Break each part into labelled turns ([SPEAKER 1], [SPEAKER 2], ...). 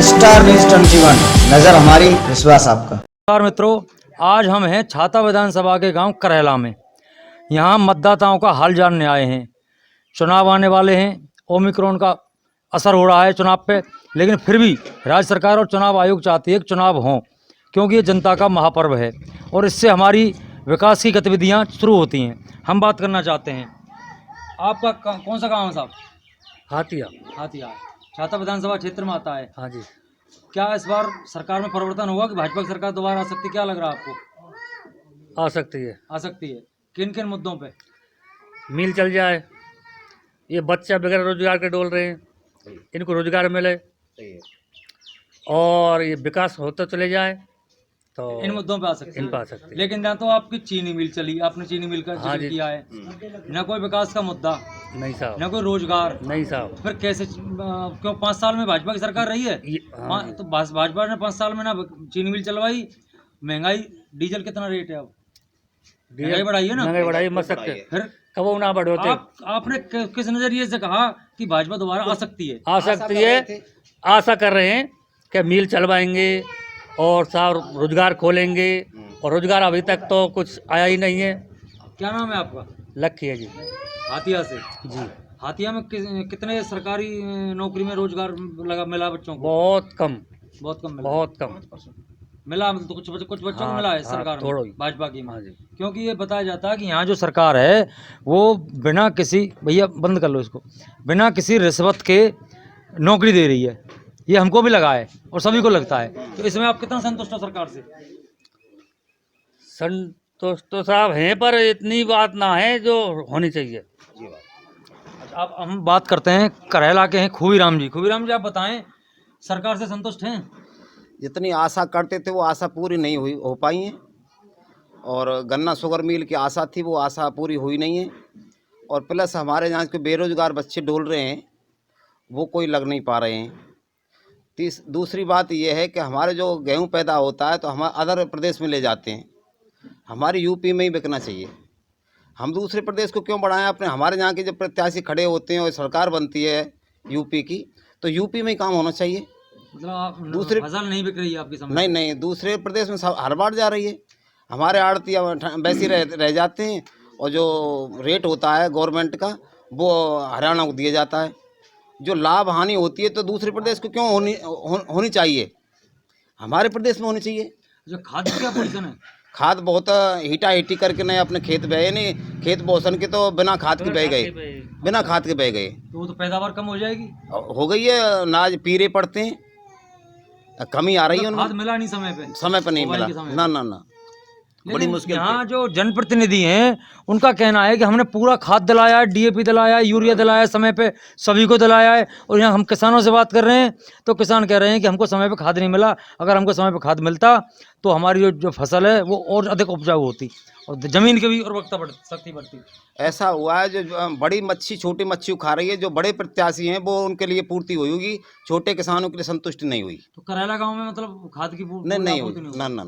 [SPEAKER 1] Star news 21, नजर हमारी विश्वास आपका।
[SPEAKER 2] नमस्कार मित्रों, आज हम हैं छाता विधानसभा के गांव करैला में। यहां मतदाताओं का हाल जानने आए हैं। चुनाव आने वाले हैं, ओमिक्रॉन का असर हो रहा है चुनाव पे, लेकिन फिर भी राज्य सरकार और चुनाव आयोग चाहती है कि चुनाव हों, क्योंकि ये जनता का महापर्व है और इससे हमारी विकास की गतिविधियां शुरू होती हैं। हम बात करना चाहते हैं, आपका कौन सा गाँव है साहब? हाथिया छाता विधानसभा क्षेत्र में आता है।
[SPEAKER 3] हाँ जी,
[SPEAKER 2] क्या इस बार सरकार में परिवर्तन होगा कि भाजपा की सरकार दोबारा आ सकती है? क्या लग रहा है आपको?
[SPEAKER 3] आ सकती है।
[SPEAKER 2] आ सकती है। किन किन मुद्दों पे?
[SPEAKER 3] मिल चल जाए, ये बच्चा बगैर रोजगार के डोल रहे हैं, इनको रोजगार मिले और ये विकास होता चले जाए तो
[SPEAKER 2] इन मुद्दों पे आ सकती
[SPEAKER 3] इन
[SPEAKER 2] है।
[SPEAKER 3] पर आ सकती है।
[SPEAKER 2] लेकिन ना तो आपकी चीनी मिल चली, आपने चीनी मिल का
[SPEAKER 3] हाँ
[SPEAKER 2] जिक्र
[SPEAKER 3] जी।
[SPEAKER 2] किया है, न कोई विकास का मुद्दा,
[SPEAKER 3] नहीं साहब,
[SPEAKER 2] न कोई रोजगार।
[SPEAKER 3] नहीं साहब।
[SPEAKER 2] फिर कैसे क्यों 5 साल में भाजपा की सरकार रही है?
[SPEAKER 3] हाँ जी।
[SPEAKER 2] तो भाजपा ने 5 साल में ना चीनी मिल चलवाई, महंगाई, डीजल कितना रेट है अब? महंगाई बढ़ाई है ना?
[SPEAKER 3] महंगाई बढ़ाई मत सकते,
[SPEAKER 2] फिर
[SPEAKER 3] कबो ना बढ़ोते।
[SPEAKER 2] आपने किस नजरिए से कहा कि भाजपा दोबारा आ सकती है?
[SPEAKER 3] आ सकती है, आशा कर रहे हैं कि मिल चलवाएंगे और साहब रोजगार खोलेंगे, और रोजगार अभी तक तो कुछ आया ही नहीं है।
[SPEAKER 2] क्या नाम है आपका?
[SPEAKER 3] लक्ष्य है जी।
[SPEAKER 2] हाथिया से।
[SPEAKER 3] जी,
[SPEAKER 2] हाथिया में कितने सरकारी नौकरी में रोजगार मिला बच्चों को?
[SPEAKER 3] बहुत कम,
[SPEAKER 2] बहुत कम मिला।
[SPEAKER 3] बहुत कम।
[SPEAKER 2] मिला मतलब कुछ बच्चों को
[SPEAKER 3] हाँ,
[SPEAKER 2] मिला है
[SPEAKER 3] हाँ,
[SPEAKER 2] सरकार
[SPEAKER 3] थोड़ा
[SPEAKER 2] में,
[SPEAKER 3] ही।
[SPEAKER 2] भाजपा की में।
[SPEAKER 3] हाँ जी।
[SPEAKER 2] क्योंकि ये बताया जाता है कि यहाँ जो सरकार है वो बिना किसी, भैया बंद कर लो इसको, बिना किसी रिश्वत के नौकरी दे रही है। ये हमको भी लगा है और सभी को लगता है। तो इसमें आप कितना संतुष्ट हो सरकार से?
[SPEAKER 3] संतोष तो साहब हैं, पर इतनी बात ना है जो होनी चाहिए।
[SPEAKER 2] अब हम बात करते हैं, करैला के हैं खूबीराम जी। खूबीराम जी, आप बताएं, सरकार से संतुष्ट हैं?
[SPEAKER 4] जितनी आशा करते थे वो आशा पूरी नहीं हो पाई है, और गन्ना शुगर मिल की आशा थी वो आशा पूरी हुई नहीं है, और प्लस हमारे यहाँ के बेरोजगार बच्चे डोल रहे हैं वो कोई लग नहीं पा रहे हैं। दूसरी बात यह है कि हमारे जो गेहूँ पैदा होता है तो हम अदर प्रदेश में ले जाते हैं, हमारी यूपी में ही बिकना चाहिए। हम दूसरे प्रदेश को क्यों बढ़ाएं अपने? हमारे यहाँ के जब प्रत्याशी खड़े होते हैं और सरकार बनती है यूपी की, तो यूपी में ही काम होना चाहिए।
[SPEAKER 2] मतलब आप
[SPEAKER 4] दूसरे
[SPEAKER 2] फसल नहीं बिक रही है आपकी समझ?
[SPEAKER 4] नहीं, दूसरे प्रदेश में सब हर बार जा रही है। हमारे आड़ती वैसे रह जाते हैं, और जो रेट होता है गवर्नमेंट का वो हरियाणा को दिया जाता है। जो लाभ हानि होती है तो दूसरे प्रदेश को क्यों होनी चाहिए, हमारे प्रदेश में होनी चाहिए।
[SPEAKER 2] जो खाद की क्या पोजीशन है?
[SPEAKER 4] खाद बहुत हीटा हीटी करके नहीं अपने खेत बहे, नहीं खेत बोसन के तो बिना खाद के बह गए, बिना खाद के बह गए।
[SPEAKER 2] तो वो तो पैदावार कम हो जाएगी।
[SPEAKER 4] हो गई है, अनाज पीरे पड़ते हैं, कमी आ रही है
[SPEAKER 2] खाद
[SPEAKER 4] उनमें।
[SPEAKER 2] मिला नहीं समय पे?
[SPEAKER 4] समय पर नहीं
[SPEAKER 2] बुआई
[SPEAKER 4] मिला,
[SPEAKER 2] के समय पे।
[SPEAKER 4] ना बड़ी
[SPEAKER 2] लेकिन
[SPEAKER 4] मुश्किल
[SPEAKER 2] यहाँ जो जनप्रतिनिधि हैं उनका कहना है कि हमने पूरा खाद दिलाया है, डीएपी दिलाया है, यूरिया दिलाया है, समय पे सभी को दिलाया है। और यहाँ हम किसानों से बात कर रहे हैं तो किसान कह रहे हैं कि हमको समय पे खाद नहीं मिला। अगर हमको समय पे खाद मिलता तो हमारी जो फसल है वो और अधिक उपजाऊ होती और ज़मीन की भी उर्वरकता शक्ति बढ़ती।
[SPEAKER 4] ऐसा हुआ है, जो बड़ी मच्छी छोटी मच्छी खा रही है, जो बड़े प्रत्याशी हैं वो उनके लिए पूर्ति हुई होगी, छोटे किसानों के लिए संतुष्टि नहीं हुई।
[SPEAKER 2] तो करैला गाँव में मतलब खाद की
[SPEAKER 4] नहीं हुई,
[SPEAKER 2] आपूर्ति
[SPEAKER 4] ना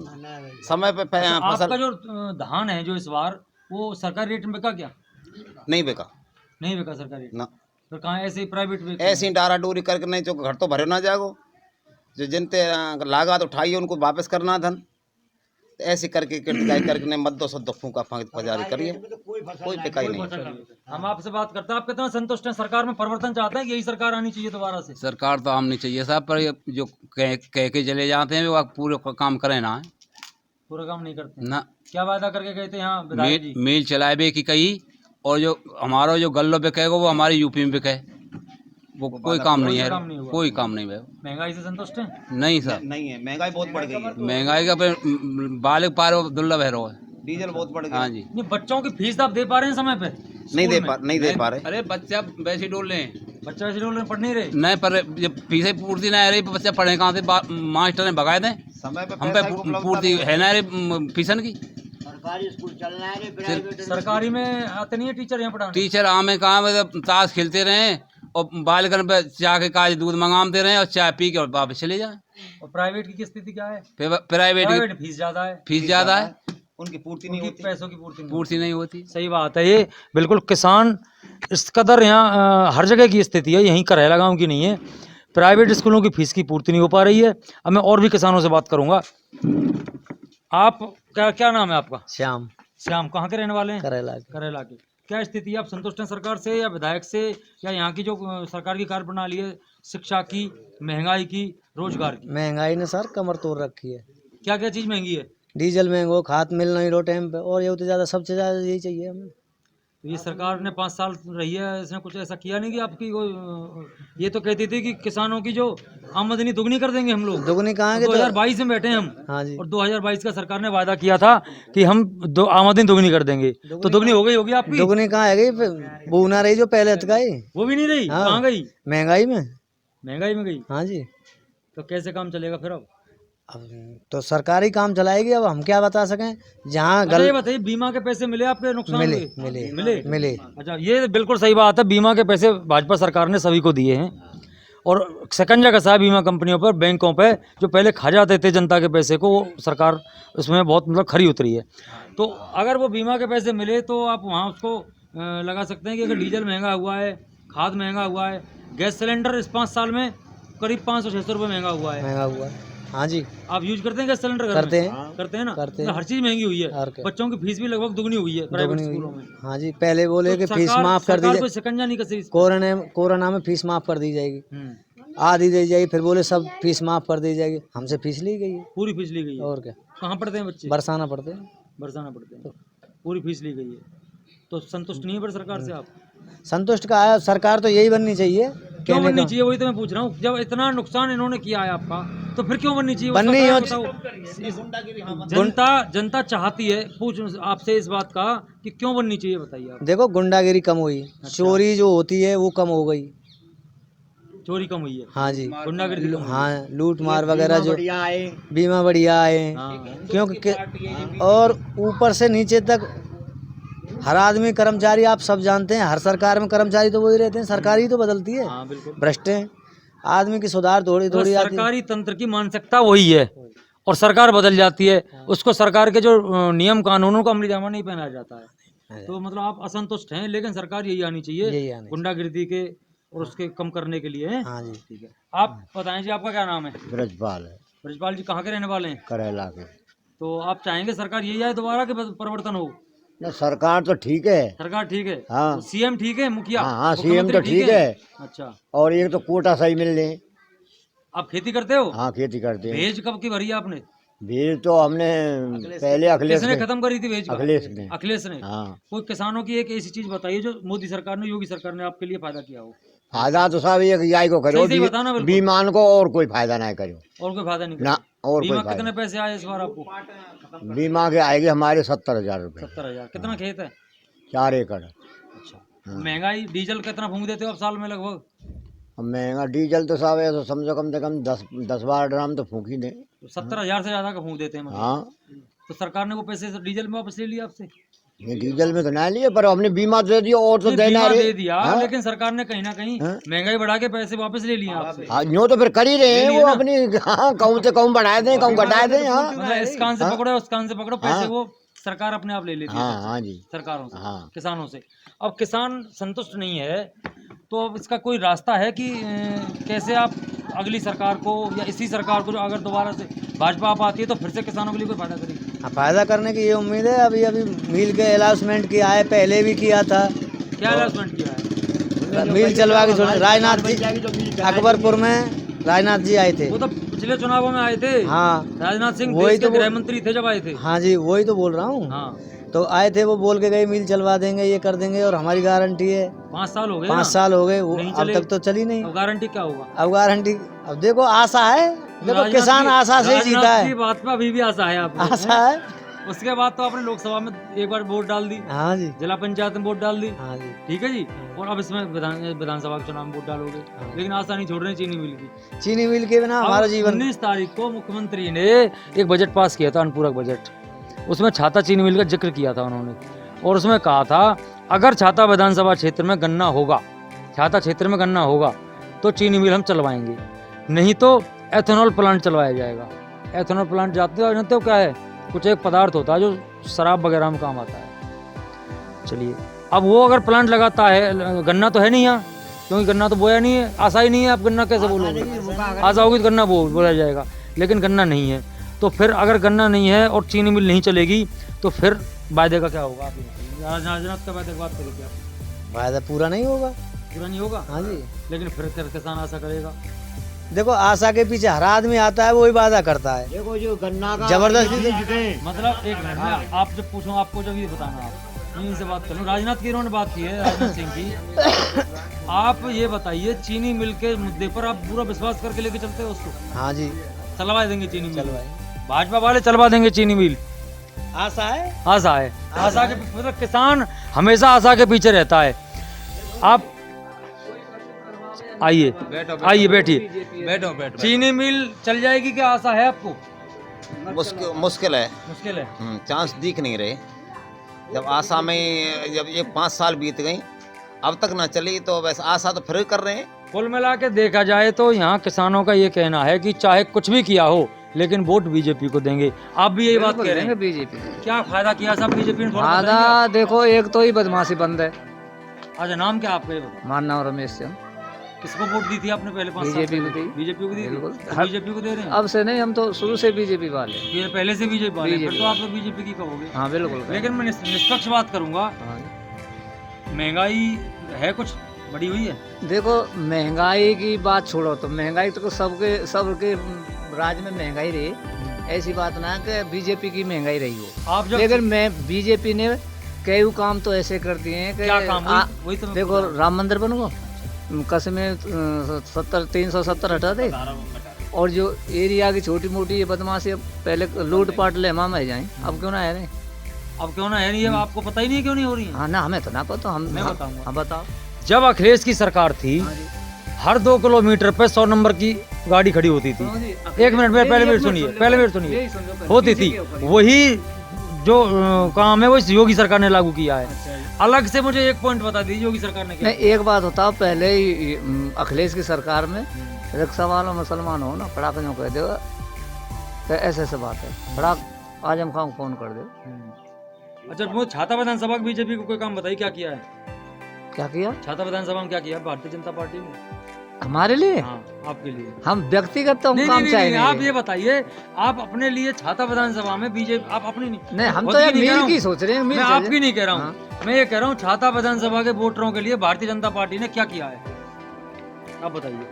[SPEAKER 4] समय पे
[SPEAKER 2] आपका
[SPEAKER 4] फसल
[SPEAKER 2] जो धान है जो इस बार वो सरकारी रेट में बिका क्या?
[SPEAKER 4] नहीं बिका
[SPEAKER 2] नहीं बिका सरकारी रेट।
[SPEAKER 4] ना,
[SPEAKER 2] फिर कहाँ ऐसे ही प्राइवेट बेच?
[SPEAKER 4] ऐसी डारा डोरी करके नहीं, जो घर तो भरे ना जाएगो, जो जिनते लागत उठाई है उनको वापस करना धन, तो ऐसे करके करके मद्दो सद्दो फूका फजारी करिए, कोई बिकाई नहीं।
[SPEAKER 2] हम आपसे बात करते हैं, आप कितना संतुष्ट हैं? सरकार में परिवर्तन चाहते हैं कि यही सरकार आनी चाहिए दोबारा से?
[SPEAKER 5] सरकार तो आनी चाहिए साहब, पर ये जो कह के चले जाते हैं वो पूरे काम करें ना,
[SPEAKER 2] पूरा काम नहीं करते
[SPEAKER 5] ना
[SPEAKER 2] क्या वादा करके गए थे यहाँ विधायक जी?
[SPEAKER 5] मिल चलाए की कही, और जो हमारा जो गल्लो बिकेगा वो हमारे यूपी में बिके, वो कोई काम नहीं है, कोई काम नहीं है।
[SPEAKER 2] महंगाई से संतुष्ट हैं?
[SPEAKER 5] नहीं सर,
[SPEAKER 4] नहीं है, महंगाई बहुत बढ़ गई है,
[SPEAKER 5] महंगाई का बाल पार दुर्लभ है रो है।
[SPEAKER 4] डीजल बहुत बढ़ गया।
[SPEAKER 5] हाँ जी।
[SPEAKER 2] नहीं, बच्चों की फीस आप दे पा रहे हैं समय पे?
[SPEAKER 4] नहीं दे पा रहे।
[SPEAKER 5] अरे बच्चा वैसे डोल रहे हैं,
[SPEAKER 2] बच्चा वैसे डोल रहे, पढ़ नहीं रहे।
[SPEAKER 5] नहीं पर जब फीसें पूर्ति नहीं आ रही, बच्चा पढ़े कहाँ से? मास्टर ने भगाए दें,
[SPEAKER 4] समय पे
[SPEAKER 5] हम पे पूर्ति है ना रे फीसन की।
[SPEAKER 6] सरकारी स्कूल चल रहा है, प्राइवेट
[SPEAKER 2] सरकारी में आते नहीं है टीचर यहाँ पढ़ाने?
[SPEAKER 5] टीचर आमे कहाँ, मतलब ताश खेलते रहे और बालकन पे जाके काज दूध मंगाते रहे और चाय पी के और वापस चले जाए।
[SPEAKER 2] और प्राइवेट की स्थिति क्या है?
[SPEAKER 5] प्राइवेट
[SPEAKER 2] फीस ज्यादा है,
[SPEAKER 5] फीस ज्यादा है,
[SPEAKER 4] उनकी पूर्ति नहीं होती,
[SPEAKER 2] पैसों की
[SPEAKER 5] पूर्ति नहीं होती।
[SPEAKER 2] सही बात है। ये बिल्कुल किसान इस कदर यहाँ हर जगह की स्थिति है, यहीं करैला गाँव की नहीं है। प्राइवेट स्कूलों की फीस की पूर्ति नहीं हो पा रही है। अब मैं और भी किसानों से बात करूंगा। आप क्या क्या नाम है आपका?
[SPEAKER 7] श्याम
[SPEAKER 2] श्याम, कहाँ के रहने वाले हैं?
[SPEAKER 7] करेला
[SPEAKER 2] करेला के। क्या स्थिति है, आप संतुष्ट हैं सरकार से या विधायक से, या यहाँ की जो सरकार की कार्य प्रणाली है, शिक्षा की, महंगाई की, रोजगार की?
[SPEAKER 7] महंगाई ने सर कमर तोड़ रखी है।
[SPEAKER 2] क्या क्या चीज़ महंगी है?
[SPEAKER 7] डीजल महंगो, खाद मिल नहीं रहा टाइम पे, और ये तो ज़्यादा सबसे ज़्यादा यही चाहिए हमें।
[SPEAKER 2] तो ये सरकार ने 5 साल रही है, इसने कुछ ऐसा किया नहीं कि आपकी ये तो कहती थी कि किसानों की जो आमदनी दुगनी कर देंगे हम लोग।
[SPEAKER 7] दुगनी कहाँ के?
[SPEAKER 2] 2022 में बैठे हैं हम।
[SPEAKER 7] हाँ जी।
[SPEAKER 2] और 2022 का सरकार ने वादा किया था कि हम आमदनी दुगनी कर देंगे, तो दुगनी हो गई होगी आपकी?
[SPEAKER 7] दुगनी कहाँ है गई? वो ना रही जो पहले गई,
[SPEAKER 2] वो भी नहीं रही।
[SPEAKER 7] हाँ।
[SPEAKER 2] कहाँ गई?
[SPEAKER 7] महंगाई में।
[SPEAKER 2] महंगाई में गई।
[SPEAKER 7] हाँ जी।
[SPEAKER 2] तो कैसे काम चलेगा फिर?
[SPEAKER 7] अब तो सरकारी काम चलाएगी, अब हम क्या बता सकें। जहाँ
[SPEAKER 2] अच्छा ये बताइए, बीमा के पैसे मिले आपके नुकसान
[SPEAKER 7] मिले
[SPEAKER 2] हुए?
[SPEAKER 7] मिले
[SPEAKER 2] मिले
[SPEAKER 7] मिले।
[SPEAKER 2] अच्छा, ये बिल्कुल सही बात है। बीमा के पैसे भाजपा सरकार ने सभी को दिए हैं, और शिकंजा कसा है बीमा कंपनियों पर, बैंकों पे, जो पहले खा जाते थे जनता के पैसे को, वो सरकार उसमें बहुत मतलब खरी उतरी है। तो अगर वो बीमा के पैसे मिले तो आप वहाँ उसको लगा सकते हैं कि अगर डीजल महंगा हुआ है, खाद महंगा हुआ है, गैस सिलेंडर इस 5 साल में करीब 500-600 रुपये महंगा हुआ है।
[SPEAKER 7] महंगा हुआ है। हाँ जी।
[SPEAKER 2] आप यूज करते हैं गैस सिलेंडर?
[SPEAKER 7] करते हैं।
[SPEAKER 2] करते हैं ना?
[SPEAKER 7] करते हैं।
[SPEAKER 2] मतलब हर चीज़ महंगी हुई है।
[SPEAKER 7] और क्या।
[SPEAKER 2] बच्चों की फीस भी लगभग दुगनी हुई है प्राइवेट
[SPEAKER 7] दुगनी हुई।
[SPEAKER 2] स्कूलों में।
[SPEAKER 7] हाँ जी, पहले बोले कि
[SPEAKER 2] तो
[SPEAKER 7] फीस माफ कर दी
[SPEAKER 2] सरकार
[SPEAKER 7] जाए,
[SPEAKER 2] कोई शिकंजा नहीं कसी इस पे।
[SPEAKER 7] कोरोना में फीस माफ कर दी जाएगी,
[SPEAKER 2] हम्म।
[SPEAKER 7] आधी दी जाएगी, फिर बोले सब फीस माफ कर दी जाएगी। हमसे फीस ली गई है।
[SPEAKER 2] पूरी फीस ली गई है।
[SPEAKER 7] और क्या,
[SPEAKER 2] कहाँ पढ़ते हैं बच्चे?
[SPEAKER 7] बरसाना पड़ते हैं।
[SPEAKER 2] बरसाना पढ़ते हैं। पूरी फीस ली गई है। तो संतुष्ट नहीं है पर सरकार से आप?
[SPEAKER 7] संतुष्ट का है, सरकार तो यही बननी चाहिए।
[SPEAKER 2] क्यों बननी चाहिए, वही तो मैं पूछ रहा हूँ। जब इतना नुकसान इन्होंने किया है आपका, तो फिर क्यों बननी चाहिए?
[SPEAKER 7] बननी
[SPEAKER 2] सरकार
[SPEAKER 7] हो-
[SPEAKER 2] बताओ। जनता चाहती है, पूछ आपसे इस बात का कि क्यों बननी चाहिए, बताइए आप।
[SPEAKER 7] देखो, गुंडागिरी कम हुई, चोरी जो होती है वो कम हो गई।
[SPEAKER 2] चोरी कम हुई है।
[SPEAKER 7] हाँ जी।
[SPEAKER 2] गुंडागिरी कम हुई है।
[SPEAKER 7] हाँ, लूट मार वगैरह जो
[SPEAKER 6] बढ़िया आए।
[SPEAKER 7] बीमा बढ़िया आए,
[SPEAKER 2] हाँ।
[SPEAKER 7] क्योंकि और ऊपर से नीचे तक हर आदमी कर्मचारी, आप सब जानते हैं, हर सरकार में कर्मचारी तो वही रहते हैं, सरकार ही तो बदलती है।
[SPEAKER 2] हाँ बिल्कुल।
[SPEAKER 7] भ्रष्ट हैं, आदमी की सुधार थोड़ी थोड़ी आती है।
[SPEAKER 2] सरकारी तंत्र की मानसिकता वही है, और सरकार बदल जाती है, उसको सरकार के जो नियम कानूनों का अमली जामा नहीं पहनाया जाता है। तो मतलब आप असंतुष्ट हैं, लेकिन सरकार यही आनी
[SPEAKER 7] यही आनी
[SPEAKER 2] चाहिए
[SPEAKER 7] चाहिए।
[SPEAKER 2] गुंडागिर्दी के और उसके कम करने के लिए है।
[SPEAKER 7] हाँ जी।
[SPEAKER 2] ठीक है, आप बताएं जी, आपका क्या नाम है?
[SPEAKER 6] ब्रजपाल है,
[SPEAKER 2] ब्रजपाल जी, कहाँ के रहने वाले हैं?
[SPEAKER 6] करेला के।
[SPEAKER 2] तो आप चाहेंगे सरकार यही आए दोबारा कि परिवर्तन हो?
[SPEAKER 6] ना सरकार तो ठीक है।
[SPEAKER 2] सरकार ठीक है।
[SPEAKER 6] हाँ।
[SPEAKER 2] तो सीएम ठीक है, मुखिया?
[SPEAKER 6] हाँ, सीएम
[SPEAKER 2] मुख्यमंत्री
[SPEAKER 6] तो ठीक है।
[SPEAKER 2] अच्छा,
[SPEAKER 6] और एक तो कोटा सही मिल रहे।
[SPEAKER 2] आप खेती करते हो?
[SPEAKER 6] हाँ, खेती करते हैं।
[SPEAKER 2] भेज कब की भरी है आपने?
[SPEAKER 6] भेज तो हमने पहले अखिलेश
[SPEAKER 2] किसने
[SPEAKER 6] ने
[SPEAKER 2] खत्म करी थी भेज का?
[SPEAKER 6] अखिलेश ने।
[SPEAKER 2] अखिलेश ने।
[SPEAKER 6] हाँ,
[SPEAKER 2] कोई किसानों की एक ऐसी चीज बताइए जो मोदी सरकार ने, योगी सरकार ने आपके लिए फायदा किया हो।
[SPEAKER 6] फायदा तो सब एक याई को करो,
[SPEAKER 2] सही बताना बिल्कुल।
[SPEAKER 6] बीमान को, और कोई फायदा ना करो
[SPEAKER 2] और कोई फायदा नहीं
[SPEAKER 6] ना।
[SPEAKER 2] करा।
[SPEAKER 6] और
[SPEAKER 2] बीमा
[SPEAKER 6] कोई
[SPEAKER 2] कितने
[SPEAKER 6] फायदा
[SPEAKER 2] पैसे आए इस बार आपको?
[SPEAKER 6] बीमा के आएगी हमारे 70,000 रुपये।
[SPEAKER 2] 70,000। कितना खेत है?
[SPEAKER 6] 4 एकड़।
[SPEAKER 2] अच्छा। महंगाई, डीजल कितना फूंक देते हो आप साल में लगभग?
[SPEAKER 6] अब महंगा डीजल तो सब है, तो समझो कम से कम 10-12 ड्राम तो फूक ही दे।
[SPEAKER 2] तो 70,000 से ज्यादा का फूंक देते हैं मतलब।
[SPEAKER 6] हाँ,
[SPEAKER 2] तो सरकार ने वो पैसे डीजल में वापस ले लिया आपसे?
[SPEAKER 6] ये डीजल में तो ना लिए, पर हमने बीमा दे दिया, और तो
[SPEAKER 2] नहीं,
[SPEAKER 6] देना
[SPEAKER 2] बीमा
[SPEAKER 6] रे।
[SPEAKER 2] दे दिया,
[SPEAKER 6] हाँ?
[SPEAKER 2] लेकिन सरकार ने कहीं ना कहीं
[SPEAKER 6] हाँ?
[SPEAKER 2] महंगाई बढ़ा के पैसे वापस ले लिए आपसे।
[SPEAKER 6] हाँ, यूँ तो फिर कर ही रहे हैं
[SPEAKER 2] ले लिए
[SPEAKER 6] वो
[SPEAKER 2] ना।
[SPEAKER 6] अपनी। हाँ, कहूँ से कहूँ बढ़ाए दें, कहूँ घटाए दें। हाँ,
[SPEAKER 2] मतलब इस कान से पकड़ो, उस कान से पकड़ो, पैसे
[SPEAKER 6] हाँ।
[SPEAKER 2] वो सरकार अपने आप ले लेती है
[SPEAKER 6] हाँ,
[SPEAKER 2] सबसे,
[SPEAKER 6] हाँ जी।
[SPEAKER 2] सरकारों से,
[SPEAKER 6] हाँ।
[SPEAKER 2] किसानों से। अब किसान संतुष्ट नहीं है, तो अब इसका कोई रास्ता है कि कैसे आप अगली सरकार को, या इसी सरकार को जो अगर दोबारा से भाजपा आप आती है, तो फिर से किसानों के लिए कोई फायदा करेगी?
[SPEAKER 7] हाँ, फायदा करने की ये उम्मीद है। अभी मिल के अनाउंसमेंट किया है, पहले भी किया था।
[SPEAKER 2] क्या अनाउंसमेंट किया है?
[SPEAKER 7] मिल चलवा के छोड़े। राजनाथ जी अकबरपुर में राजनाथ जी आए थे।
[SPEAKER 2] वो तो पिछले चुनावों में आए थे।
[SPEAKER 7] हाँ,
[SPEAKER 2] राजनाथ सिंह
[SPEAKER 7] वही
[SPEAKER 2] देश के
[SPEAKER 7] तो
[SPEAKER 2] गृह मंत्री थे जब आए थे।
[SPEAKER 7] हाँ जी, वही तो बोल रहा हूँ।
[SPEAKER 2] हाँ,
[SPEAKER 7] तो आए थे, वो बोल के गए मिल चलवा देंगे, ये कर देंगे, और हमारी गारंटी है।
[SPEAKER 2] 5 साल हो गए
[SPEAKER 7] 5
[SPEAKER 2] ना?
[SPEAKER 7] साल हो गए, वो
[SPEAKER 2] नहीं
[SPEAKER 7] अब
[SPEAKER 2] चले।
[SPEAKER 7] तक तो चली नहीं।
[SPEAKER 2] अब गारंटी क्या होगा?
[SPEAKER 7] अब गारंटी, अब देखो, आशा है। देखो,
[SPEAKER 2] राजनाथ
[SPEAKER 7] किसान
[SPEAKER 2] की-
[SPEAKER 7] आशा से ही जीता
[SPEAKER 2] राजनाथ की
[SPEAKER 7] है।
[SPEAKER 2] बात पे अभी भी आशा है आप?
[SPEAKER 7] आशा है।
[SPEAKER 2] उसके बाद तो आपने लोकसभा में एक बार वोट डाल दी,
[SPEAKER 7] हाँ जी।
[SPEAKER 2] जिला पंचायत में वोट डाल दी,
[SPEAKER 7] हाँ जी।
[SPEAKER 2] ठीक है जी, और अब इसमें विधानसभा के चुनाव में वोट डालोगे, लेकिन आशा नहीं छोड़ रहे चीनी मिल की।
[SPEAKER 7] चीनी मिल के बिना हमारा जीवन।
[SPEAKER 2] 19 तारीख को मुख्यमंत्री ने एक बजट पास किया था, अनुपूरक बजट। उसमें छाता चीनी मिल का जिक्र किया था उन्होंने, और उसमें कहा था अगर छाता विधानसभा क्षेत्र में गन्ना होगा, छाता क्षेत्र में गन्ना होगा, तो चीनी मिल हम चलवाएंगे, नहीं तो एथेनॉल प्लांट चलवाया जाएगा। एथेनॉल प्लांट जानते हो क्या है? कुछ एक पदार्थ होता है जो शराब वगैरह में काम आता है। चलिए, अब वो अगर प्लांट लगाता है, गन्ना तो है नहीं यहाँ, क्योंकि गन्ना तो बोया नहीं है, आशा ही नहीं है, आप गन्ना कैसे बोलोगे? आशा होगी तो गन्ना बोया जाएगा, लेकिन गन्ना नहीं है। तो फिर अगर गन्ना नहीं है और चीनी मिल नहीं चलेगी तो फिर वायदे का क्या होगा? आप ये बताइए। राजनाथ का वायदे की बात करें क्या?
[SPEAKER 7] वायदा पूरा नहीं होगा।
[SPEAKER 2] पूरा नहीं होगा,
[SPEAKER 7] हाँ जी।
[SPEAKER 2] लेकिन फिर किसान आशा करेगा।
[SPEAKER 7] देखो आशा के पीछे हर आदमी आता है, वही वादा करता है।
[SPEAKER 6] देखो जो गन्ना का
[SPEAKER 7] जबरदस्ती से
[SPEAKER 2] मतलब एक मिनट में आप जब पूछूं आपको जब ये बताना, आप इनसे बात करूं। राजनाथ की इन्होंने बात की है, राजनाथ सिंह की। आप ये बताइए, चीनी मिल के मुद्दे पर आप पूरा विश्वास करके लेके चलते हो उसको?
[SPEAKER 7] हाँ जी,
[SPEAKER 2] चलवा देंगे चीनी मिल, भाजपा वाले चलवा देंगे चीनी मिल।
[SPEAKER 7] आशा है।
[SPEAKER 2] आशा है, आशा के मतलब किसान हमेशा आशा के पीछे रहता है। आप आइए, आइए बैठिए।
[SPEAKER 5] बैठो
[SPEAKER 2] चीनी मिल चल जाएगी क्या आशा है आपको?
[SPEAKER 4] मुश्किल है,
[SPEAKER 2] मुश्किल है।
[SPEAKER 4] चांस दिख नहीं रहे। जब आशा में जब ये 5 साल बीत गई, अब तक ना चली, तो बस आशा तो फिर कर रहे हैं।
[SPEAKER 2] कुल मिला के देखा जाए तो यहाँ किसानों का ये कहना है कि चाहे कुछ भी किया हो लेकिन वोट बीजेपी को देंगे। आप भी यही बात कह रहे हैं?
[SPEAKER 8] बीजेपी
[SPEAKER 2] क्या फायदा किया सब बीजेपी ने? थोड़ा
[SPEAKER 8] फायदा
[SPEAKER 2] बताएंगे
[SPEAKER 8] देखो, एक तो ही बदमाशी बंद है।
[SPEAKER 2] आप? अच्छा, नाम क्या आपका ये बताओ?
[SPEAKER 8] मान नाम रमेश सिंह।
[SPEAKER 2] किसको वोट दी थी आपने पहले 5 साल?
[SPEAKER 8] बीजेपी को दी।
[SPEAKER 2] बीजेपी को दी थी?
[SPEAKER 8] बिल्कुल।
[SPEAKER 2] बीजेपी को दे रहे हैं?
[SPEAKER 8] अब से नहीं, हम तो शुरू से बीजेपी वाले।
[SPEAKER 2] ये पहले से बीजेपी वाले हैं, फिर
[SPEAKER 8] बीजेपी
[SPEAKER 2] तो आप लोग बीजेपी की कहोगे।
[SPEAKER 8] हाँ बिल्कुल।
[SPEAKER 2] लेकिन मैं निष्पक्ष बात करूंगा, महंगाई है कुछ बढ़ी हुई है?
[SPEAKER 8] देखो महंगाई की बात छोड़ो, तो महंगाई तो सबके राज्य में महंगाई रही। ऐसी बात ना कि बीजेपी की महंगाई रही हो।
[SPEAKER 2] आप जब
[SPEAKER 8] लेकिन मैं बीजेपी ने कई काम तो ऐसे कर दिए हैं कि
[SPEAKER 2] क्या काम? वही तो मैं
[SPEAKER 8] देखो राम मंदिर बन गो, कसमें 370 हटा दे, और जो एरिया की छोटी मोटी ये बदमाशी, पहले लूट पाट ले हम जाए, अब क्यों ना है नहीं?
[SPEAKER 2] अब क्यों ना है नहीं? आपको पता ही नहीं क्यों नहीं हो रही है?
[SPEAKER 8] हाँ ना, हमें तो ना पता,
[SPEAKER 2] मैं बताऊंगा।
[SPEAKER 8] हाँ बताओ।
[SPEAKER 2] जब अखिलेश की सरकार थी, हर 2 किलोमीटर पे 100 नंबर की गाड़ी खड़ी होती थी। एक मिनट में पहले मिनट सुनिए, होती थी। वही जो काम है वो इस योगी सरकार ने लागू किया है। अलग से मुझे एक पॉइंट बता दीजिए योगी सरकार ने क्या?
[SPEAKER 8] नहीं, एक बात बताओ, पहले ही अखिलेश की सरकार में रिक्शा वालों मुसलमान हो ना, पड़ाक जो कह दो, तो ऐसे बात है, पड़ाक आजम खान फोन कर दो।
[SPEAKER 2] अच्छा, वो छाता विधानसभा की बीजेपी को कोई काम बताइए क्या किया है?
[SPEAKER 8] क्या किया
[SPEAKER 2] छाता विधानसभा में क्या किया भारतीय जनता पार्टी ने?
[SPEAKER 8] हमारे लिए?
[SPEAKER 2] हाँ, आपके लिए।
[SPEAKER 8] हम व्यक्तिगत तो
[SPEAKER 2] नहीं,
[SPEAKER 8] काम
[SPEAKER 2] नहीं,
[SPEAKER 8] चाहिए
[SPEAKER 2] नहीं, आप ये बताइए, आप अपने लिए छाता विधानसभा में बीजेपी, आप अपनी
[SPEAKER 8] नहीं, हम
[SPEAKER 2] खुद
[SPEAKER 8] तो
[SPEAKER 2] की
[SPEAKER 8] यार
[SPEAKER 2] नहीं कह रहा
[SPEAKER 8] मील
[SPEAKER 2] हूं।
[SPEAKER 8] की सोच रहे हैं।
[SPEAKER 2] मैं आपकी नहीं कह रहा हूँ,
[SPEAKER 8] हाँ।
[SPEAKER 2] मैं ये कह रहा हूँ छाता विधानसभा के वोटरों के लिए भारतीय जनता पार्टी ने क्या किया है, आप बताइए।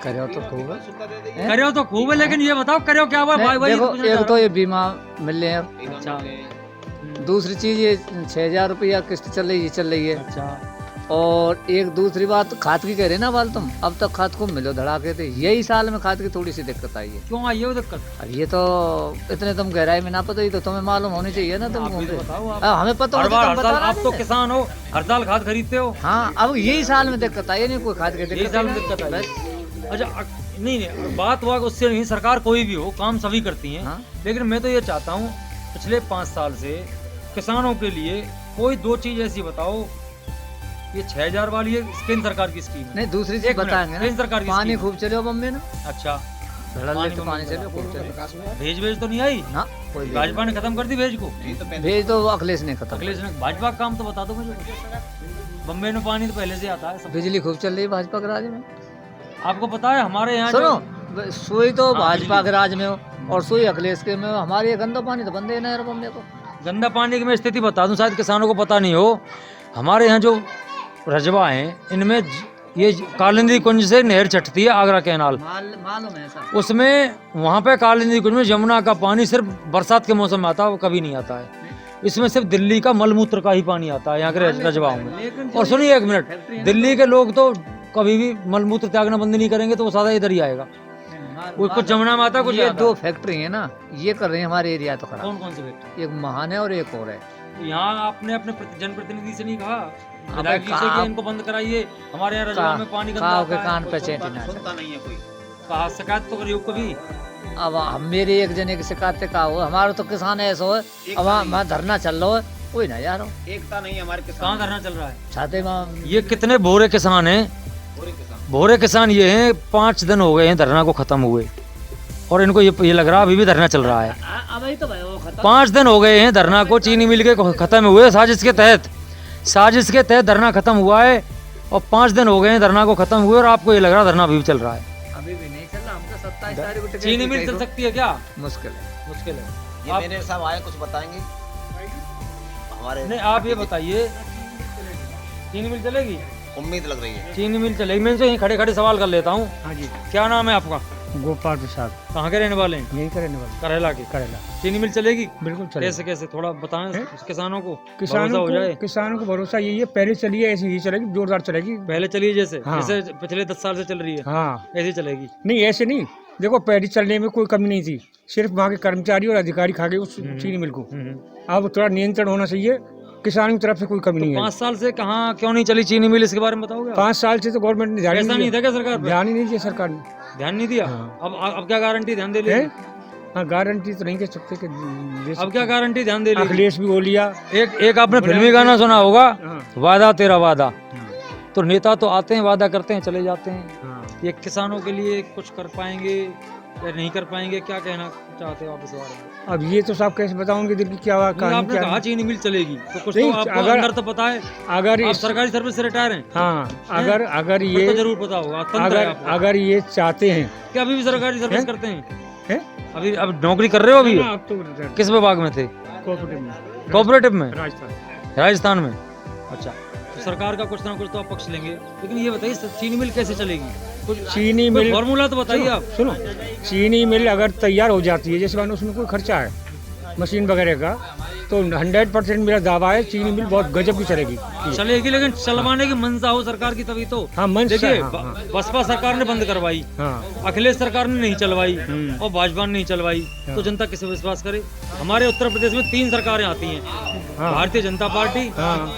[SPEAKER 8] करे तो खूब है,
[SPEAKER 2] करे तो खूब है, लेकिन ये बताओ करे क्या हुआ?
[SPEAKER 8] नहीं,
[SPEAKER 2] भाई
[SPEAKER 8] देखो एक तो ये बीमा मिल रहे हैं,
[SPEAKER 2] अच्छा,
[SPEAKER 8] दूसरी चीज ये 6,000 रुपया किस्त चल रही है।
[SPEAKER 2] अच्छा,
[SPEAKER 8] और एक दूसरी बात खाद की कह रहे ना बाल, तुम अब तक खाद को मिलो धड़ाके थे, यही साल में खाद की थोड़ी सी दिक्कत आई है।
[SPEAKER 2] क्यों आई है वो दिक्कत?
[SPEAKER 8] अब ये तो इतने तुम गहराई में ना पता, ही तो तुम्हें मालूम होनी चाहिए ना। तुम
[SPEAKER 2] आप भी तो बताओ, आप
[SPEAKER 8] हमें पता
[SPEAKER 2] हर
[SPEAKER 8] होता
[SPEAKER 2] बार
[SPEAKER 8] तो
[SPEAKER 2] हर
[SPEAKER 8] बता
[SPEAKER 2] साल
[SPEAKER 8] रहे
[SPEAKER 2] आप तो
[SPEAKER 8] थे।
[SPEAKER 2] किसान हो, हर साल खाद खरीदते हो।
[SPEAKER 8] हाँ, अब यही साल में दिक्कत आई है, नहीं कोई खाद की
[SPEAKER 2] यही
[SPEAKER 8] दिक्कत
[SPEAKER 2] साल में दिक्कत आई है। अच्छा, नहीं, बात हुआ उससे नहीं, सरकार कोई भी हो, काम सभी करती हैं।
[SPEAKER 8] हाँ।
[SPEAKER 2] लेकिन मैं तो ये चाहता हूँ पिछले 5 साल से किसानों के लिए कोई 2 चीज ऐसी बताओ। ये 6,000 वाली है केंद्र सरकार की स्कीम है।
[SPEAKER 8] नहीं, दूसरी
[SPEAKER 2] एक
[SPEAKER 8] चीज
[SPEAKER 2] मिनट,
[SPEAKER 8] बताएंगे
[SPEAKER 2] केंद्र
[SPEAKER 8] ना,
[SPEAKER 2] सरकार की
[SPEAKER 8] पानी
[SPEAKER 2] स्कीम।
[SPEAKER 8] खूब चले हो बम्बे ना,
[SPEAKER 2] अच्छा,
[SPEAKER 8] धड़ल्ले तो पानी चले खूब चले
[SPEAKER 2] भेज तो नहीं आई
[SPEAKER 8] ना, कोई
[SPEAKER 2] भाजपा ने खत्म कर दी भेज को।
[SPEAKER 8] भेज तो अखिलेश ने खत्म।
[SPEAKER 2] अखिलेश ने भाजपा का काम तो बता दो मुझे। बम्बे में पानी तो पहले से आता है सब।
[SPEAKER 8] बिजली खूब चल रही है भाजपा के राज में।
[SPEAKER 2] आपको पता है हमारे यहाँ
[SPEAKER 8] सुनो, सुई तो
[SPEAKER 2] हाँ,
[SPEAKER 8] भाजपा के राज में हो और सुई अखिलेश के में हो। हमारे ये गंदा पानी तो बंद है ना बम्बे को।
[SPEAKER 2] गंदा पानी की मैं स्थिति बता दूं, शायद किसानों को पता नहीं हो। हमारे यहाँ जो रजवा हैं, इनमें ये कालिंदी कुंज से नहर चटती है, आगरा कैनाल।
[SPEAKER 8] मालूम है सर।
[SPEAKER 2] उसमें वहाँ पे कालिंदी कुंज में यमुना का पानी सिर्फ बरसात के मौसम में आता है, वो कभी नहीं आता है। इसमें सिर्फ दिल्ली का मलमूत्र का ही पानी आता है यहाँ के रजवाओं में। और सुनिए एक मिनट, दिल्ली के लोग तो कभी भी मलमूत्र त्यागना बंद नहीं करेंगे, तो वो सादा इधर ही आएगा। कुछ जमुना में आता, कुछ
[SPEAKER 8] ये 2 फैक्ट्री है ना, ये कर रहे हैं हमारे एरिया तो खराब।
[SPEAKER 2] कौन कौन से फैक्ट्री?
[SPEAKER 8] एक महान है और एक और है।
[SPEAKER 2] यहाँ आपने अपने जनप्रतिनिधि से नहीं कहा, विधायक जी से कि इनको बंद कराइए, हमारे यहाँ रजवा में पानी गंदा
[SPEAKER 8] काव
[SPEAKER 2] आता
[SPEAKER 8] के
[SPEAKER 2] है।
[SPEAKER 8] कान पे चेंटी ना
[SPEAKER 2] कहा शिकायत तो करियो कभी।
[SPEAKER 8] अब मेरे एक जने की शिकायत का हो, हमारा तो किसान ऐसा हो, अब वहाँ धरना चल रहा है, कोई ना यार
[SPEAKER 4] एकता नहीं हमारे
[SPEAKER 2] कहाँ धरना चल रहा है?
[SPEAKER 8] छाते में।
[SPEAKER 2] ये कितने भोरे किसान हैं, भोरे किसान ये हैं। 5 दिन हो गए हैं धरना को खत्म हुए, और इनको ये लग रहा अभी भी धरना चल रहा है। 5 दिन हो गए हैं धरना को चीनी मिल के खत्म हुए। साजिश के तहत धरना खत्म हुआ है। और 5 दिन हो गए हैं धरना को खत्म हुए और आपको ये लग रहा धरना अभी भी चल रहा है।
[SPEAKER 8] अभी भी नहीं चल रहा, हम तो 27 तारीख को टिकट
[SPEAKER 2] चीनी मिल चल सकती है क्या?
[SPEAKER 8] मुश्किल है।
[SPEAKER 2] मुश्किल है।
[SPEAKER 4] ये
[SPEAKER 2] आप-
[SPEAKER 4] मेरे साहब आए कुछ बताएंगे हमारे
[SPEAKER 2] नहीं आप ये बताइए, चीनी मिल चलेगी?
[SPEAKER 4] उम्मीद लग रही है।
[SPEAKER 2] चीनी मिल चलेगी। मैं इनसे यहीं खड़े खड़े सवाल कर लेता हूँ।
[SPEAKER 7] हाँ जी,
[SPEAKER 2] क्या नाम है आपका?
[SPEAKER 7] गोपाल प्रसाद,
[SPEAKER 2] कहाँ के रहने वाले हैं?
[SPEAKER 7] यही करने वाले।
[SPEAKER 2] करेला के।
[SPEAKER 7] करेला
[SPEAKER 2] चीनी मिल चलेगी?
[SPEAKER 7] बिल्कुल चलेगी।
[SPEAKER 2] कैसे कैसे थोड़ा बताएं
[SPEAKER 7] हैं?
[SPEAKER 2] किसानों को,
[SPEAKER 7] किसानों
[SPEAKER 2] भरोसा हो जाए।
[SPEAKER 7] को किसानों को भरोसा यही है, पहले चली है ऐसी ही चलेगी, जोरदार चलेगी।
[SPEAKER 2] पहले चलिए जैसे
[SPEAKER 7] हाँ।
[SPEAKER 2] जैसे पिछले 10 साल से चल रही है
[SPEAKER 7] हाँ,
[SPEAKER 2] ऐसी चलेगी।
[SPEAKER 7] नहीं ऐसे नहीं, देखो पहले चलने में कोई कमी नहीं थी, सिर्फ वहाँ के कर्मचारी और अधिकारी खा गए उस चीनी मिल को। अब थोड़ा नियंत्रण होना चाहिए, किसानों की तरफ से कोई कमी नहीं है।
[SPEAKER 2] 5 साल से कहाँ क्यों नहीं चली चीनी मिल, इसके बारे में बताओगे?
[SPEAKER 7] 5 साल से तो गवर्नमेंट ने ध्यान
[SPEAKER 2] ऐसा नहीं
[SPEAKER 7] दिया।
[SPEAKER 2] था क्या सरकार पे?
[SPEAKER 7] ध्यान ही नहीं दिया सरकार ने।
[SPEAKER 2] ध्यान नहीं दिया।
[SPEAKER 7] हाँ।
[SPEAKER 2] अब क्या गारंटी ध्यान दे ली?
[SPEAKER 7] हैं? हाँ, गारंटी तो नहीं कह सकते कि दे
[SPEAKER 2] अब
[SPEAKER 7] सकते।
[SPEAKER 2] क्या गारंटी ध्यान दे ली?
[SPEAKER 7] अखिलेश भी बोल लिया।
[SPEAKER 2] एक आपने फिल्मी गाना सुना होगा,
[SPEAKER 7] हाँ,
[SPEAKER 2] वादा तेरा वादा। तो नेता तो आते हैं, वादा करते हैं, चले जाते हैं।
[SPEAKER 7] हाँ।
[SPEAKER 2] ये किसानों के लिए कुछ कर पाएंगे या नहीं कर पाएंगे, क्या कहना चाहते हो आप इस बारे में?
[SPEAKER 7] अब ये तो साहब कैसे बताऊंगे दिल की क्या
[SPEAKER 2] नहीं,
[SPEAKER 7] कहानी
[SPEAKER 2] आपने
[SPEAKER 7] क्या
[SPEAKER 2] कहा
[SPEAKER 7] है।
[SPEAKER 2] चीनी मिल चलेगी तो कुछ
[SPEAKER 7] नहीं,
[SPEAKER 2] तो आपको
[SPEAKER 7] अगर-
[SPEAKER 2] अंदर तो पता है।
[SPEAKER 7] अगर
[SPEAKER 2] आप
[SPEAKER 7] इस
[SPEAKER 2] सरकारी सर्विस से रिटायर हैं?
[SPEAKER 7] हाँ, अगर
[SPEAKER 2] फिर
[SPEAKER 7] ये
[SPEAKER 2] तो जरूर पता होगा। तंत्र है
[SPEAKER 7] अगर
[SPEAKER 2] आपको।
[SPEAKER 7] अगर ये चाहते हैं
[SPEAKER 2] क्या अभी भी सरकारी सर्विस
[SPEAKER 7] हैं?
[SPEAKER 2] करते हैं?
[SPEAKER 7] हैं?
[SPEAKER 2] अभी अब नौकरी कर रहे हो अभी?
[SPEAKER 7] अब तो
[SPEAKER 2] किस विभाग में थे?
[SPEAKER 7] कोऑपरेटिव में,
[SPEAKER 2] कोऑपरेटिव में,
[SPEAKER 7] राजस्थान।
[SPEAKER 2] राजस्थान में। अच्छा, तो सरकार का कुछ ना कुछ तो आप पक्ष लेंगे, लेकिन ये बताइए चीनी मिल कैसे चलेगी? कुछ
[SPEAKER 7] चीनी मिल
[SPEAKER 2] फॉर्मूला तो बताइए आप।
[SPEAKER 7] सुनो, चीनी मिल अगर तैयार हो जाती है, जैसे मान लो उसमें कोई खर्चा है मशीन वगैरह का, तो 100% मेरा दावा है चीनी मिल बहुत गजब की चलेगी।
[SPEAKER 2] चलेगी, लेकिन चलवाने की मंशा हो सरकार की तभी तो।
[SPEAKER 7] हाँ, मंशा,
[SPEAKER 2] देखिए
[SPEAKER 7] हाँ,
[SPEAKER 2] बसपा सरकार ने बंद करवाई,
[SPEAKER 7] हाँ,
[SPEAKER 2] अखिलेश सरकार ने नहीं चलवाई और भाजपा ने नहीं चलवाई, तो जनता किसे विश्वास करे? हमारे उत्तर प्रदेश में 3 सरकारें आती हैं,
[SPEAKER 7] हाँ,
[SPEAKER 2] भारतीय जनता पार्टी,
[SPEAKER 7] हाँ,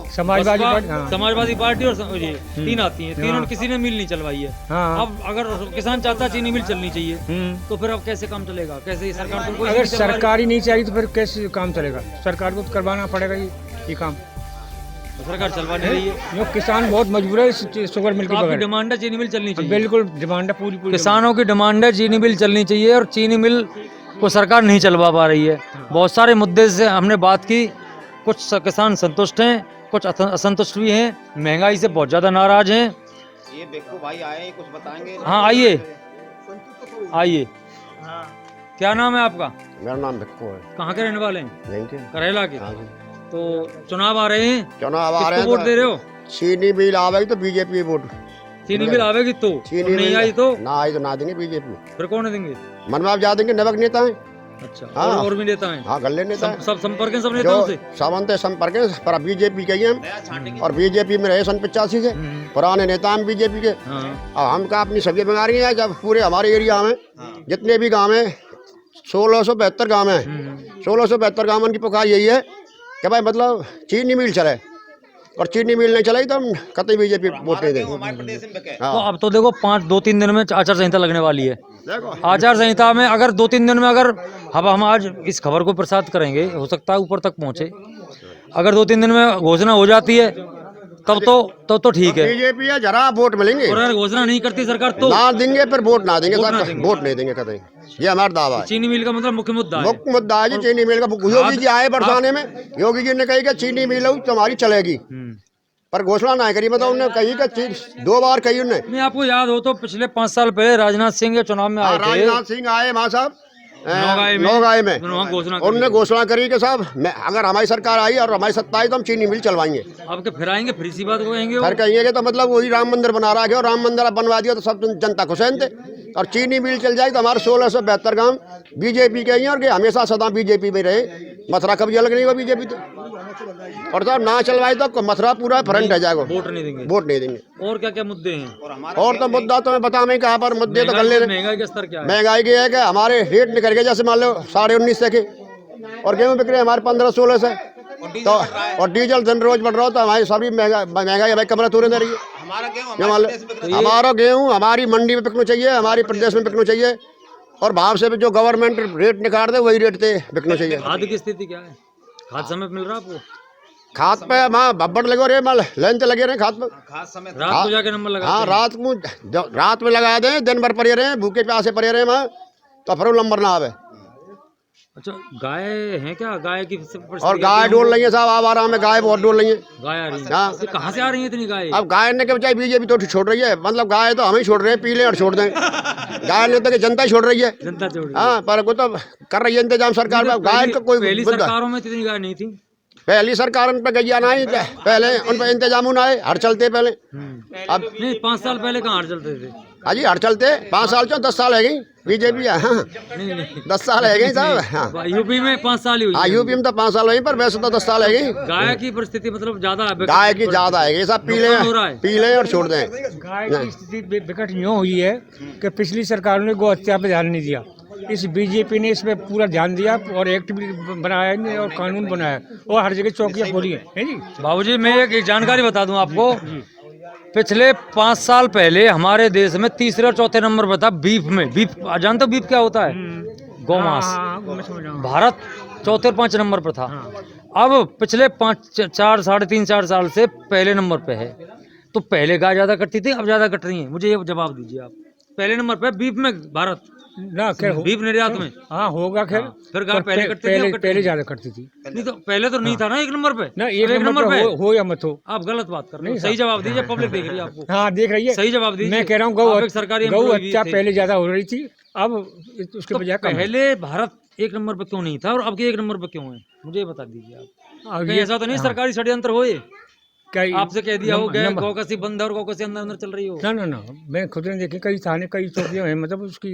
[SPEAKER 7] समाजवादी
[SPEAKER 2] बसपा,
[SPEAKER 7] पार्टी, हाँ,
[SPEAKER 2] समाजवादी पार्टी और ये 3 आती हैं। तीनों ने किसी ने मिल नहीं चलवाई है।
[SPEAKER 7] हाँ।
[SPEAKER 2] अब अगर किसान चाहता है चीनी मिल चलनी चाहिए, तो फिर अब कैसे काम चलेगा? कैसे ये सरकार तो कोई
[SPEAKER 7] अगर
[SPEAKER 2] नहीं चलवा रही।
[SPEAKER 7] सरकार ही नहीं चाहिए तो फिर कैसे काम चलेगा? सरकार को तो करवाना पड़ेगा ये काम।
[SPEAKER 2] सरकार चलवा नहीं रही है।
[SPEAKER 7] जो किसान बहुत मजबूर है इस शुगर मिल के
[SPEAKER 2] आपकी
[SPEAKER 7] बगैर।
[SPEAKER 2] डिमांड है चीनी मिल चलनी चाहिए।
[SPEAKER 7] बिल्कुल डिमांड है, पूरी पूरी
[SPEAKER 2] किसानों की डिमांड है चीनी मिल चलनी चाहिए और चीनी मिल को सरकार नहीं चलवा पा रही है। बहुत सारे मुद्दे से हमने बात की, कुछ किसान संतुष्ट हैं, कुछ असंतुष्ट भी हैं, महंगाई से बहुत ज़्यादा नाराज हैं।
[SPEAKER 4] ये बेक्कू भाई आए हैं, कुछ बताएंगे।
[SPEAKER 2] हाँ आइए आइए, क्या नाम है आपका?
[SPEAKER 6] मेरा नाम भिक्को है,
[SPEAKER 2] कहाँ के रहने वाले हैं?
[SPEAKER 6] यहीं के।
[SPEAKER 2] करेला के।
[SPEAKER 6] हाँ जी।
[SPEAKER 2] तो चुनाव आ रहे हैं,
[SPEAKER 6] चुनाव आ रहे
[SPEAKER 2] किसको वोट दे
[SPEAKER 6] हैं
[SPEAKER 2] रहे हो?
[SPEAKER 6] तो चीनी मिल आवेगी तो बीजेपी वोट।
[SPEAKER 2] चीनी मिल आवेगी तो, और
[SPEAKER 6] चीनी
[SPEAKER 2] नहीं
[SPEAKER 6] मिल
[SPEAKER 2] आई तो
[SPEAKER 6] ना आई तो ना देंगे बीजेपी।
[SPEAKER 2] फिर कौन देंगे?
[SPEAKER 6] मनवा जा देंगे, नवक नेता है।
[SPEAKER 2] अच्छा,
[SPEAKER 6] हाँ।
[SPEAKER 2] और भी नेता हैं?
[SPEAKER 6] हाँ, गले नेता है।
[SPEAKER 2] सब संपर्क हैं सब नेताओं
[SPEAKER 6] जो
[SPEAKER 2] से?
[SPEAKER 6] सावंत संपर्क है, पर बीजेपी के ही हम, और बीजेपी में रहे सन 85 से, पुराने नेता हम बीजेपी के।
[SPEAKER 2] हाँ।
[SPEAKER 6] अब हमका अपनी सभी बीमारी है, जब पूरे हमारे एरिया में जितने भी गांव हैं, 1672 गांव हैं, 1672 गांव की पुकार यही है कि भाई मतलब चीनी मिल चले, और चीनी मिल नहीं चलाई तो हम कतई बीजेपी वोट नहीं देंगे।
[SPEAKER 2] तो अब तो देखो 2-3 दिन में आचार संहिता लगने वाली है।
[SPEAKER 6] देखो,
[SPEAKER 2] आचार संहिता में अगर 2-3 दिन में अगर अब हम आज इस खबर को प्रसारित करेंगे, हो सकता है ऊपर तक पहुंचे, अगर 2-3 दिन में घोषणा हो जाती है तब तो ठीक है।
[SPEAKER 6] बीजेपी है, जरा वोट मिलेंगे,
[SPEAKER 2] और अगर घोषणा नहीं करती सरकार तो
[SPEAKER 6] ना देंगे, फिर वोट ना देंगे,
[SPEAKER 2] वोट ना
[SPEAKER 6] सर
[SPEAKER 2] देंगे।
[SPEAKER 6] वोट नहीं देंगे कतई। ये हमारा दावा है।
[SPEAKER 2] चीनी मिल का मतलब मुख्य मुद्दा है।
[SPEAKER 6] मुख्य मुद्दा है जी चीनी मिल का। योगी जी आए बरसाने में, योगी जी ने कही कि चीनी मिल तुम्हारी चलेगी, पर घोषणा ना करी। मतलब उन्होंने कही कि 2 बार कही उन्होंने।
[SPEAKER 2] नहीं, आपको याद हो तो पिछले 5 साल पहले राजनाथ सिंह चुनाव में आए थे
[SPEAKER 6] राजनाथ सिंह आए वहाँ साहब
[SPEAKER 2] नौगाई में।
[SPEAKER 6] नौगाई में,
[SPEAKER 2] उन्होंने घोषणा करी
[SPEAKER 6] उन्होंने
[SPEAKER 2] थी।
[SPEAKER 6] घोषणा करी कि साहब अगर हमारी सरकार आई और हमारी सत्ता आई तो हम चीनी मिल चलवाएंगे।
[SPEAKER 2] आपके फिर आएंगे, फिर इसी बात को कहेंगे वो।
[SPEAKER 6] फिर कहेंगे कि तो मतलब वही राम मंदिर बना रहा है, और राम मंदिर बनवा दिया तो सब जनता खुश थे, और चीनी मिल चल जाए तो हमारे 1672 गाँव बीजेपी के हैं, और कि हमेशा सदा बीजेपी में रहे। मथुरा कब्जा लग नहीं होगा बीजेपी तो, और साहब ना चलवाए तो मथुरा पूरा फ्रंट रह जाएगा।
[SPEAKER 2] वोट नहीं देंगे।
[SPEAKER 6] वोट नहीं देंगे।
[SPEAKER 2] और क्या क्या मुद्दे हैं?
[SPEAKER 6] और तो मुद्दा तो मैं बता मैं कहाँ पर मुद्दे तो कर ले रहे।
[SPEAKER 2] महंगाई का स्तर क्या है?
[SPEAKER 6] महंगाई की है कि हमारे रेट निकल गए, जैसे मान लो 19.5 से के, और गेहूँ बिक रहे हमारे 15-16 से, तो और डीजल दिन रोज बढ़ रहा हो, तो हमारी सभी महंगाई हमारी कमरा तोड़े दे रही है। हमारा गेहूँ हमारी मंडी में बिकना चाहिए, हमारी प्रदेश में बिकना चाहिए, और भाव से भी जो गवर्नमेंट रेट निकाल दे वही रेट पे बिकना चाहिए।
[SPEAKER 2] खाद की स्थिति क्या है? खाद समय पे मिल रहा है आपको?
[SPEAKER 6] खाद पे वहाँ भब्बड़ लगे रहे, माल लाइन तो लगे रहे खाद पे।
[SPEAKER 2] रात को जाके नंबर लगा?
[SPEAKER 6] हाँ, रात में लगा दें, दिन भर पड़े रहे, भूखे प्यासे पड़े रहे वहाँ, तो फिर नंबर ना आवे।
[SPEAKER 2] अच्छा, गाय है क्या? गाय की
[SPEAKER 6] और गाय डोल रही है साहब, अब आराम में गाय बहुत डोल रही है।
[SPEAKER 2] गाय आ रही है?
[SPEAKER 6] हाँ।
[SPEAKER 2] ये कहाँ से आ रही है इतनी गाय?
[SPEAKER 6] अब गाय ने के बचाए बीजेपी तो छोड़ रही है, मतलब गाय तो हम ही छोड़ रहे हैं, पी लें और छोड़ दें। गाय ने तो कि जनता ही छोड़ रही है।
[SPEAKER 2] जनता छोड़ रही है।
[SPEAKER 6] हाँ, पर वो तो कर रही है इंतजाम सरकार में। गाय का कोई
[SPEAKER 2] पहली
[SPEAKER 6] मुद्दा-
[SPEAKER 2] सरकारों में इतनी गाय नहीं थी।
[SPEAKER 6] पहली सरकार उन पर गैया ना ही, पहले उन पर इंतजाम ना है, हर चलते पहले। अब
[SPEAKER 2] नहीं, 5 साल पहले कहाँ हट चलते थे?
[SPEAKER 6] हाजी हर चलते 5 साल 10 साल है गई बीजेपी। हाँ,
[SPEAKER 2] नहीं नहीं,
[SPEAKER 6] 10 साल है गई साहब। हाँ,
[SPEAKER 2] यूपी में 5 साल ही हुई
[SPEAKER 6] हाँ,
[SPEAKER 2] है।
[SPEAKER 6] यूपी में तो 5 साल वहीं पर, वैसे तो 10 साल है गई।
[SPEAKER 2] गाय की परिस्थिति मतलब ज्यादा है।
[SPEAKER 6] गाय की ज्यादा है सब,
[SPEAKER 2] नुकसान हो रहा है।
[SPEAKER 6] पी लें और छोड़ दें।
[SPEAKER 7] गाय की स्थिति विकट यूँ हुई है कि पिछली सरकारों ने गौ हत्या पे ध्यान नहीं दिया, इस बीजेपी ने इस पे पूरा ध्यान दिया और एक्ट भी बनाया इन्हें और कानून बनाया और हर जगह चौकियां खोली हैं जी।
[SPEAKER 2] बाबूजी, मैं एक जानकारी बता दूं आपको। पिछले 5 साल पहले हमारे देश में तीसरे और चौथे नंबर पर था बीफ में। बीफ जानते हो बीफ क्या होता है? गौमांस।
[SPEAKER 7] मैं समझ रहा हूँ।
[SPEAKER 2] भारत चौथे और 5 नंबर पर था। अब पिछले 4 साढ़े 3-4 साल से पहले नंबर पे है। तो पहले गाय ज्यादा कटती थी, अब ज्यादा कट रही है? मुझे ये जवाब दीजिए आप। पहले नंबर पे बीफ में भारत,
[SPEAKER 7] ना खैर
[SPEAKER 2] बीफ निर्यात में।
[SPEAKER 7] हाँ होगा खैर।
[SPEAKER 2] फिर गाय पहले कटती थी, अब कटती
[SPEAKER 7] पहले
[SPEAKER 2] नहीं।
[SPEAKER 7] ज्यादा करती थी
[SPEAKER 2] नहीं तो पहले तो नहीं था ना 1 नंबर पे।
[SPEAKER 7] ना, एक नंबर पे हो या मत हो।
[SPEAKER 2] आप गलत बात कर रहे हो। सही जवाब दीजिए, पब्लिक देख रही है आपको।
[SPEAKER 7] हाँ देख रही है,
[SPEAKER 2] सही जवाब दीजिए।
[SPEAKER 7] मैं कह रहा हूँ
[SPEAKER 2] आप एक सरकारी
[SPEAKER 7] गौ
[SPEAKER 2] employee
[SPEAKER 7] हत्या
[SPEAKER 2] थे।
[SPEAKER 7] पहले ज्यादा हो रही थी, अब उसके
[SPEAKER 2] तो
[SPEAKER 7] बजाय कम है।
[SPEAKER 2] पहले भारत 1 नंबर पे क्यों नहीं था और अब के 1 नंबर पे क्यों है? मुझे ये बता दीजिए आप।
[SPEAKER 7] अब
[SPEAKER 2] कहीं ऐसा तो नहीं सरकारी षड्यंत्र हो ये?
[SPEAKER 7] क्या
[SPEAKER 2] आपसे कह दिया हो गया
[SPEAKER 7] नंबर-
[SPEAKER 2] गौकसी बंद है और गौकसी अंदर अंदर चल रही हो?
[SPEAKER 7] ना ना ना, मैं खुद ने देखी, कई थाने कई चौकियां हैं, मतलब उसकी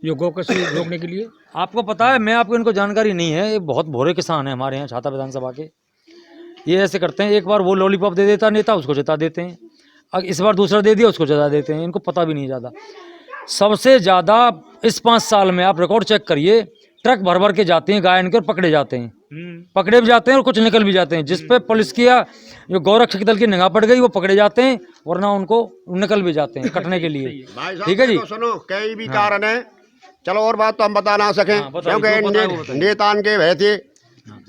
[SPEAKER 7] जो गौकसी रोकने के लिए।
[SPEAKER 2] आपको पता है, मैं आपको इनको जानकारी नहीं है, ये बहुत भोरे किसान है हमारे यहाँ छाता विधानसभा के। ये ऐसे करते हैं, एक बार वो लॉलीपॉप दे देता नेता, उसको जिता देते हैं। अब इस बार दूसरा दे दिया, उसको जिता देते हैं। इनको पता भी नहीं ज़्यादा। सबसे ज़्यादा इस 5 साल में आप रिकॉर्ड चेक करिए, ट्रक भर भर के जाते हैं गाय इनके और पकड़े जाते हैं। पकड़े भी जाते हैं और कुछ निकल भी जाते हैं। जिस पे पुलिस की या जो गौरक्षक दल की निगाह पड़ गई वो पकड़े जाते हैं, वरना उनको निकल भी जाते हैं कटने के लिए। ठीक है जी।
[SPEAKER 6] सुनो, कई भी कारण है, चलो और बात तो हम बता ना सकें,
[SPEAKER 2] हाँ, बताइए,
[SPEAKER 6] क्योंकि
[SPEAKER 2] जो बताए वो बताइए।
[SPEAKER 6] नेता के भय थे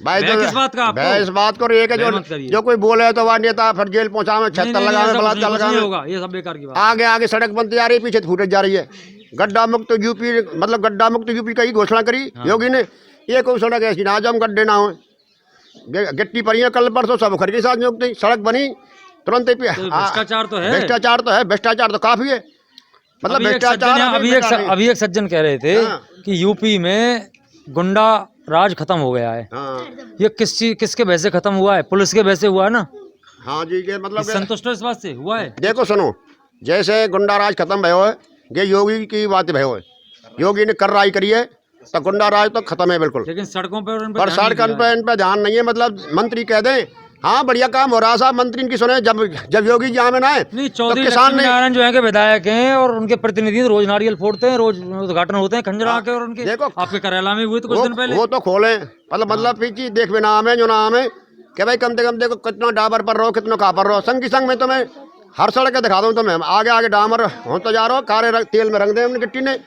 [SPEAKER 6] भाई।
[SPEAKER 2] भय किस बात का आपको?
[SPEAKER 6] भय इस बात को एक है,
[SPEAKER 2] भय मत करिए।
[SPEAKER 6] जो कोई बोले तो वह नेता फिर जेल पहुंचा में
[SPEAKER 2] नहीं,
[SPEAKER 6] 76
[SPEAKER 2] नहीं,
[SPEAKER 6] लगा में
[SPEAKER 2] ऐसा
[SPEAKER 6] बलात्कार
[SPEAKER 2] कुछ
[SPEAKER 6] लगा
[SPEAKER 2] नहीं
[SPEAKER 6] में।
[SPEAKER 2] होगा, ये सब बेकार की बात।
[SPEAKER 6] आगे आगे सड़क बनती जा रही है, पीछे फूटे जा रही है। गड्ढा मुक्त यूपी, मतलब गड्ढा मुक्त यूपी का ही घोषणा करी योगी ने। ये कोई सड़क ऐसी ना जब गड्ढे ना हो, गिट्टी पड़ी है कल परसों, सब खर के साथ नियुक्त हुई, सड़क बनी तुरंत ही।
[SPEAKER 2] तो भ्रष्टाचार तो है।
[SPEAKER 6] भ्रष्टाचार तो है, भ्रष्टाचार तो काफी है, मतलब
[SPEAKER 2] अभी एक
[SPEAKER 6] भ्रष्टाचार।
[SPEAKER 2] अभी एक सज्जन कह रहे थे
[SPEAKER 6] हाँ।
[SPEAKER 2] कि यूपी में गुंडा राज खत्म हो गया है।
[SPEAKER 6] हाँ
[SPEAKER 2] ये किसके वजह से खत्म हुआ है? पुलिस के वजह से हुआ है ना।
[SPEAKER 6] हाँ जी, ये मतलब
[SPEAKER 2] संतुष्ट हो इस बात से? हुआ है।
[SPEAKER 6] देखो सुनो, जैसे गुंडा राज खत्म भयो है, ये योगी की बात भयो है। योगी ने कार्रवाई करी है तो गुंडा राज तो खत्म है बिल्कुल।
[SPEAKER 2] लेकिन सड़कों पर
[SPEAKER 6] पर सड़क पे इन पे ध्यान नहीं है, मतलब मंत्री कह दें हाँ बढ़िया काम हो रहा साहब, मंत्री इनकी सुने। जब योगी जी में ना है
[SPEAKER 2] नहीं,
[SPEAKER 6] तो
[SPEAKER 2] चौधरी
[SPEAKER 6] किसान
[SPEAKER 2] लक्ष्मी
[SPEAKER 6] ने
[SPEAKER 2] नारायण जो है के विधायक हैं और उनके प्रतिनिधि रोज नारियल फोड़ते हैं, रोज उद्घाटन होते हैं खंजरा के। और उनके
[SPEAKER 6] देखो,
[SPEAKER 2] आपके करेला में हुए तो कुछ दिन पहले।
[SPEAKER 6] वो तो खोले, मतलब पीछी देख में नाम है जो नाम है कि भाई कम से कम देखो कितना डाबर पर रहो, कितना कहाँ पर रहो। संग की संग में तो मैं हर सड़क के दिखा दूँ तो मैं आगे आगे डामर होता जा रहा हूँ, कारे तेल में रंग दे हमने गिट्टी ने,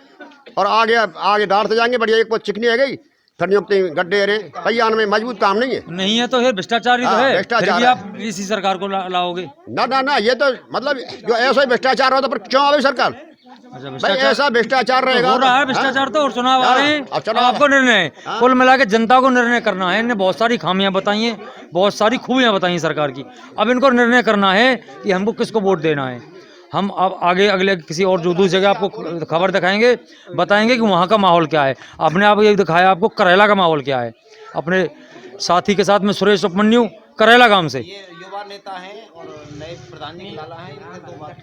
[SPEAKER 6] और आगे आगे डालते जाएंगे। बढ़िया एक पोत चिकनी है गई, फिर नियुक्ति गड्ढे रहे पैयान में, मजबूत काम नहीं है।
[SPEAKER 2] नहीं है तो फिर भ्रष्टाचार ही तो
[SPEAKER 6] हाँ,
[SPEAKER 2] है।
[SPEAKER 6] भ्रष्टाचार
[SPEAKER 2] फिर भी
[SPEAKER 6] है।
[SPEAKER 2] आप इसी सरकार को लाओगे?
[SPEAKER 6] ना ना ना, ये तो मतलब जो ऐसा ही भ्रष्टाचार हो तो फिर क्यों आवे सरकार?
[SPEAKER 2] अच्छा,
[SPEAKER 6] भाई ऐसा भ्रष्टाचार रहेगा
[SPEAKER 2] हो रहा है
[SPEAKER 6] हाँ?
[SPEAKER 2] भ्रष्टाचार तो। और चुनाव आ रहे हैं,
[SPEAKER 6] अब चुनाव-
[SPEAKER 2] आपको निर्णय है। कुल मिला के जनता को निर्णय करना है। इन्हें बहुत सारी खामियां बताई हैं, बहुत सारी खूबियां बताई हैं सरकार की। अब इनको निर्णय करना है कि हमको किसको वोट देना है। हम अब आगे अगले किसी और जो दूसरी जगह आपको खबर दिखाएंगे, बताएंगे कि वहाँ का माहौल क्या है। आपने आप ये दिखाया आपको करेला का माहौल क्या है। अपने साथी के साथ में सुरेश उपमन्यु करेला गांव से।
[SPEAKER 4] ये युवा नेता हैं और नए प्रधान जी लाला हैं, इनसे 2 बात